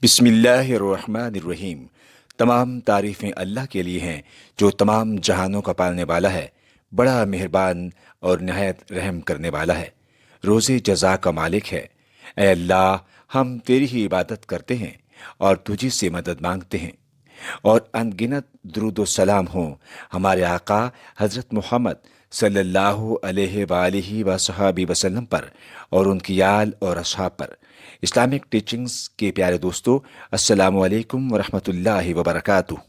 बिस्मिल्लाहिर्रहमानिर्रहीम। तमाम तारीफ़ें अल्लाह के लिए हैं जो तमाम जहानों का पालने वाला है, बड़ा मेहरबान और नहायत रहम करने वाला है, रोज़े जज़ा का मालिक है। ऐ अल्लाह, हम तेरी ही इबादत करते हैं और तुझी से मदद मांगते हैं। और अनगिनत दुरूद व सलाम हों हमारे आका हज़रत मोहम्मद सल्लल्लाहु अलैहि वसहबी वसल्लम पर और उनकी आल और असहाब पर। इस्लामिक टीचिंग्स के प्यारे दोस्तों, अस्सलामु अलैकुम वरहमतुल्लाहि वबरकातुह।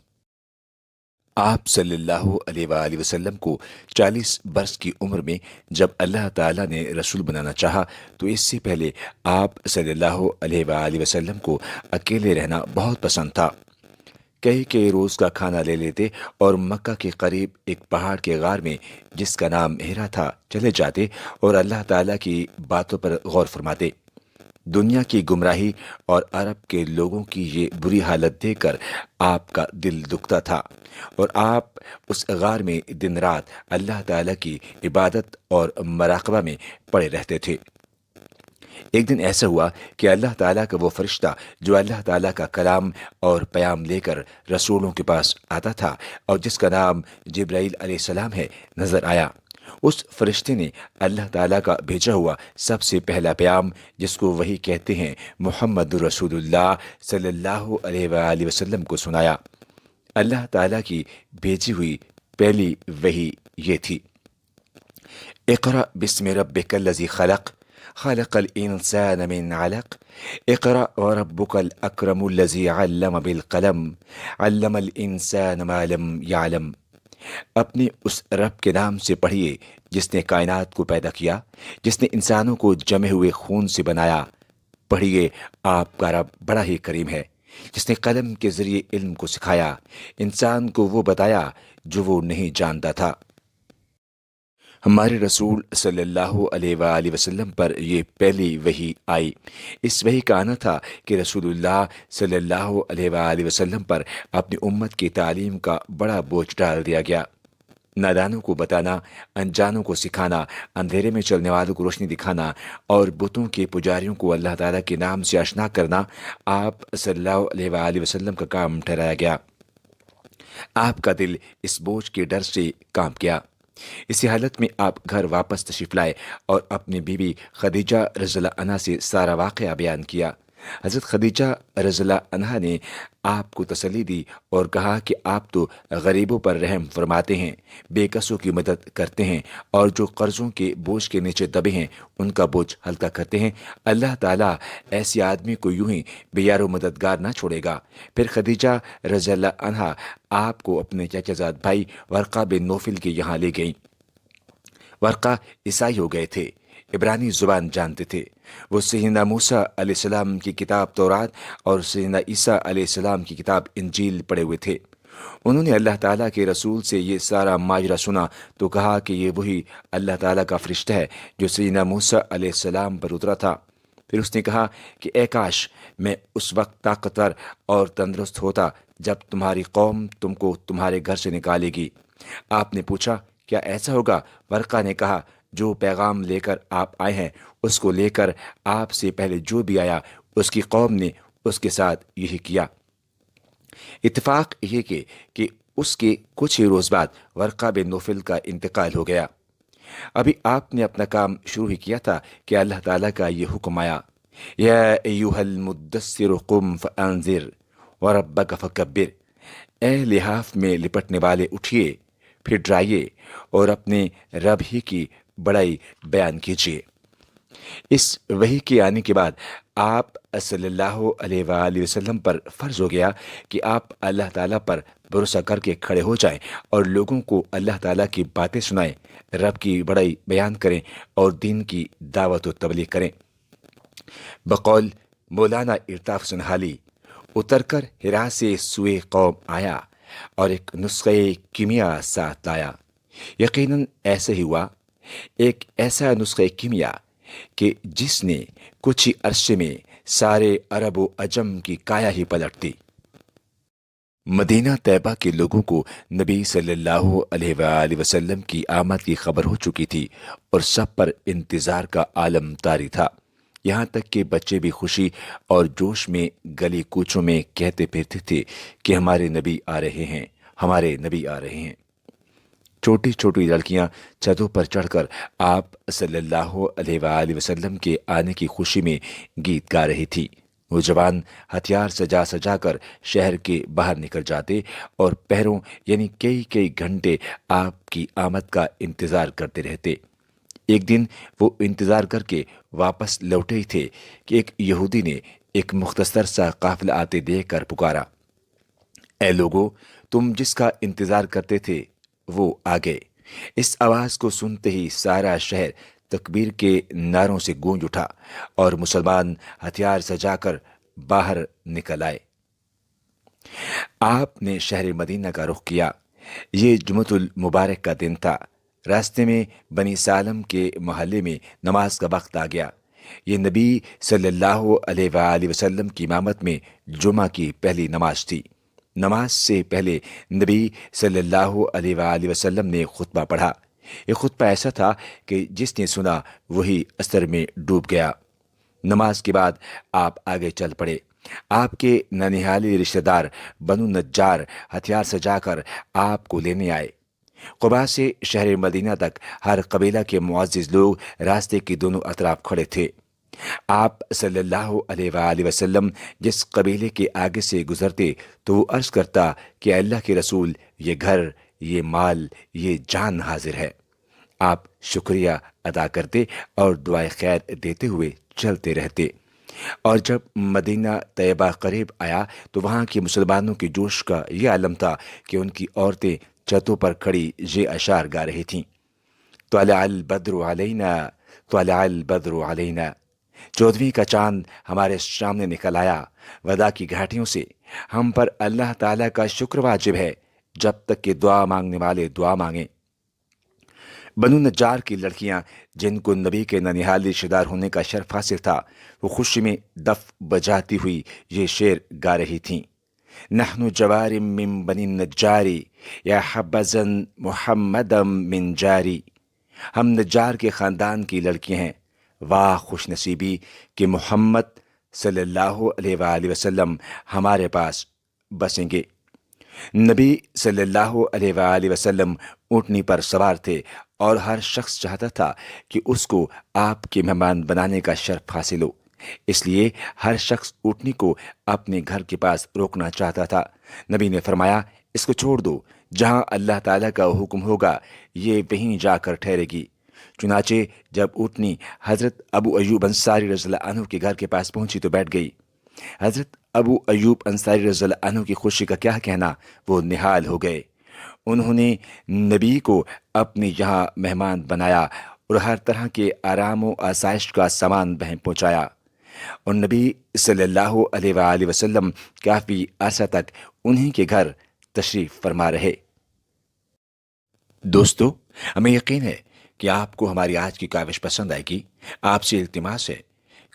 आप सल्लल्लाहु अलैहि वसल्लम को 40 बरस की उम्र में जब अल्लाह ताला ने रसूल बनाना चाहा, तो इससे पहले आप सल्लल्लाहु अलैहि वसल्लम को अकेले रहना बहुत पसंद था। कई कई रोज का खाना ले लेते और मक्का के करीब एक पहाड़ के गार में, जिसका नाम हिरा था, चले जाते और अल्लाह ताला की बातों पर गौर फरमाते। दुनिया की गुमराही और अरब के लोगों की ये बुरी हालत देखकर आपका दिल दुखता था और आप उस गार में दिन रात अल्लाह ताला की इबादत और मराकबा में पड़े रहते थे। एक दिन ऐसा हुआ कि अल्लाह ताला का वो फरिश्ता जो अल्लाह ताला का कलाम और प्याम लेकर रसूलों के पास आता था और जिसका नाम जिब्राइल अलैहिस्सलाम है, नजर आया। उस फरिश्ते ने अल्लाह ताला का भेजा हुआ सबसे पहला प्याम, जिसको वही कहते हैं, मुहम्मदुर रसूलुल्लाह सल्लल्लाहु अलैहि वसल्लम को सुनाया। अल्लाह ताला की भेजी हुई पहली वही ये थी, इक़रा बिस्मि रब्बिकल्लज़ी खलक़ खलक़ल इंसान मिन अलक़ इक़रा व रब्बुकल अकरमुल्लज़ी अल्लम बिल क़लम अल्लमल इंसान मा लम यअलम। अपने उस रब के नाम से पढ़िए जिसने कायनात को पैदा किया, जिसने इंसानों को जमे हुए खून से बनाया। पढ़िए, आपका रब बड़ा ही करीम है, जिसने कलम के जरिए इल्म को सिखाया, इंसान को वो बताया जो वो नहीं जानता था। हमारे रसूल सल्लल्लाहु अलैहि वसल्लम पर ये पहली वही आई। इस वही का आना था कि रसूलुल्लाह सल्लल्लाहु अलैहि वसल्लम पर अपनी उम्मत की तालीम का बड़ा बोझ डाल दिया गया। नादानों को बताना, अनजानों को सिखाना, अंधेरे में चलने वालों को रोशनी दिखाना और बुतों के पुजारियों को अल्लाह ताला के नाम से आशना करना आप सल्लल्लाहु अलैहि वसल्लम का काम ठहराया गया। आपका दिल इस बोझ के डर से कांप गया। इसी हालत में आप घर वापस तशरीफ लाए और अपनी बीवी खदीजा रज़ियल्लाहु अन्हा से सारा वाक़या बयान किया। हज़रत खदीजा रज़ियल्लाहु अन्हा ने आपको तसल्ली दी और कहा कि आप तो गरीबों पर रहम फरमाते हैं, बेकसों की मदद करते हैं और जो कर्जों के बोझ के नीचे दबे हैं उनका बोझ हल्का करते हैं। अल्लाह ताला ऐसे आदमी को यूं ही बेयारो मददगार ना छोड़ेगा। फिर खदीजा रज़ियल्लाहु अन्हा आपको अपने चाचाजाद भाई वर्का बिन नौफिल के यहाँ ले गईं। वर्का ईसाई हो गए थे, इब्रानी जुबान जानते थे। वो सैयदना मूसा अलैहिस्सलाम की किताब तौरात और सैयदना ईसा अलैहिस्सलाम की किताब इंजील पढ़े हुए थे। उन्होंने अल्लाह ताला के रसूल से ये सारा माजरा सुना तो कहा कि ये वही अल्लाह ताला का फरिश्ता है जो सैयदना मूसा अलैहिस्सलाम पर उतरा था। फिर उसने कहा कि ए काश मैं उस वक्त ताकतवर और तंदुरुस्त होता जब तुम्हारी कौम तुमको तुम्हारे घर से निकालेगी। आपने पूछा, क्या ऐसा होगा? वर्का ने कहा, जो पैगाम लेकर आप आए हैं उसको लेकर आपसे पहले जो भी आया उसकी कौम ने उसके साथ यही किया। इत्तेफाक ये कि उसके कुछ ही रोज बाद वर्का बिन नौफिल का इंतकाल हो गया। अभी आपने अपना काम शुरू ही किया था कि अल्लाह ताला का ये हुक्म आया, या अय्युहल मुद्दस्सिर कुम फअंज़िर व रब्बक फकब्बिर। ए लिहाफ में लिपटने वाले, उठिए, फिर डराइए और अपने रब ही की बड़ाई बयान कीजिए। इस वही के आने के बाद आप सल्लल्लाहु अलैहि वसल्लम पर फर्ज हो गया कि आप अल्लाह ताला पर भरोसा करके खड़े हो जाएं और लोगों को अल्लाह ताला की बातें सुनाएं, रब की बड़ाई बयान करें और दीन की दावत व तबलीग करें। बकौल मौलाना इल्ताफ सुनहाली, उतरकर हिरा से सुए कौम आया और एक नुस्खे कीमिया साथ लाया। यकीनन ऐसे ही हुआ, एक ऐसा नुस्खे कीमिया कि जिसने कुछ ही अरसे में सारे अरब व अजम की काया ही पलट दी। मदीना तैयबा के लोगों को नबी सल्लल्लाहु अलैहि वसल्लम की आमद की खबर हो चुकी थी और सब पर इंतजार का आलम तारी था। یہاں تک کہ بچے بھی خوشی اور جوش میں گلی کوچوں میں کہتے پھرتے تھے کہ ہمارے نبی آ رہے ہیں، ہمارے نبی آ رہے ہیں۔ چھوٹی چھوٹی لڑکیاں چھتوں پر چڑھ کر آپ صلی اللہ علیہ وآلہ وسلم کے آنے کی خوشی میں گیت گا رہی تھی۔ وہ جوان ہتھیار سجا سجا کر شہر کے باہر نکل جاتے اور پہروں یعنی کئی کئی گھنٹے آپ کی آمد کا انتظار کرتے رہتے۔ ایک دن وہ انتظار کر کے واپس لوٹے ہی تھے کہ ایک یہودی نے ایک مختصر سا قافلہ آتے دیکھ کر پکارا، اے لوگو، تم جس کا انتظار کرتے تھے وہ آ گئے۔ اس آواز کو سنتے ہی سارا شہر تکبیر کے نعروں سے گونج اٹھا اور مسلمان ہتھیار سجا کر باہر نکل آئے۔ آپ نے شہر مدینہ کا رخ کیا۔ یہ جمعۃ المبارک کا دن تھا۔ راستے میں بنی سالم کے محلے میں نماز کا وقت آ گیا۔ یہ نبی صلی اللہ علیہ وآلہ وسلم کی امامت میں جمعہ کی پہلی نماز تھی۔ نماز سے پہلے نبی صلی اللہ علیہ وآلہ وسلم نے خطبہ پڑھا۔ یہ خطبہ ایسا تھا کہ جس نے سنا وہی اثر میں ڈوب گیا۔ نماز کے بعد آپ آگے چل پڑے۔ آپ کے ننیھالی رشتہ دار بنو نجار ہتھیار سجا کر آپ کو لینے آئے۔ قباء سے شہر مدینہ تک ہر قبیلہ کے معزز لوگ راستے کے دونوں اطراف کھڑے تھے۔ آپ صلی اللہ علیہ وآلہ وسلم جس قبیلے کے آگے سے گزرتے تو وہ عرض کرتا کہ اللہ کے رسول، یہ گھر، یہ مال، یہ جان حاضر ہے۔ آپ شکریہ ادا کرتے اور دعائے خیر دیتے ہوئے چلتے رہتے۔ اور جب مدینہ طیبہ قریب آیا تو وہاں کے مسلمانوں کے جوش کا یہ عالم تھا کہ ان کی عورتیں چھتوں پر کھڑی یہ اشعار گا رہی تھیں، طلع البدر علینا، طلع البدر علینا، 14ویں کا چاند ہمارے سامنے نکل آیا۔ ودا کی گھاٹیوں سے ہم پر اللہ تعالیٰ کا شکر واجب ہے جب تک کہ دعا مانگنے والے دعا مانگیں۔ بنو نجار کی لڑکیاں جن کو نبی کے ننیھال رشتہ دار ہونے کا شرف حاصل تھا، وہ خوشی میں دف بجاتی ہوئی یہ شعر گا رہی تھیں، نحن جوار من بنی النجاری یا حبذا محمدا من جاری، ہم نجار کے خاندان کی لڑکیاں ہیں، واہ خوش نصیبی کہ محمد صلی اللہ علیہ وآلہ وسلم ہمارے پاس بسیں گے۔ نبی صلی اللہ علیہ وآلہ وسلم اونٹنی پر سوار تھے اور ہر شخص چاہتا تھا کہ اس کو آپ کے مہمان بنانے کا شرف حاصل ہو، اس لیے ہر شخص اونٹنی کو اپنے گھر کے پاس روکنا چاہتا تھا۔ نبی نے فرمایا، اس کو چھوڑ دو، جہاں اللہ تعالیٰ کا حکم ہوگا یہ وہیں جا کر ٹھہرے گی۔ چنانچہ جب اونٹنی حضرت ابو ایوب انصاری رضی اللہ عنہ کے گھر کے پاس پہنچی تو بیٹھ گئی۔ حضرت ابو ایوب انصاری رضی اللہ عنہ کی خوشی کا کیا کہنا، وہ نہال ہو گئے۔ انہوں نے نبی کو اپنے یہاں مہمان بنایا اور ہر طرح کے آرام و آسائش کا سامان بہن پہنچایا، اور نبی صلی اللہ علیہ وآلہ وسلم کافی عرصہ تک انہی کے گھر تشریف فرما رہے۔ دوستو، ہمیں یقین ہے کہ آپ کو ہماری آج کی کاوش پسند آئے گی۔ آپ سے التماس ہے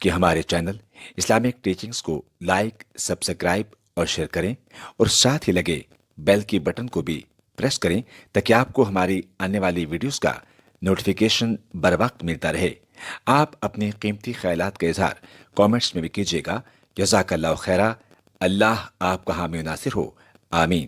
کہ ہمارے چینل اسلامک ٹیچنگز کو لائک، سبسکرائب اور شیئر کریں، اور ساتھ ہی لگے بیل کی بٹن کو بھی پریس کریں تاکہ آپ کو ہماری آنے والی ویڈیوز کا نوٹیفیکیشن بر وقت ملتا رہے۔ آپ اپنے قیمتی خیالات کا اظہار کامنٹس میں بھی کیجیے گا۔ جزاک اللہ خیرہ۔ اللہ آپ کا حامی و ناصر ہو، آمین۔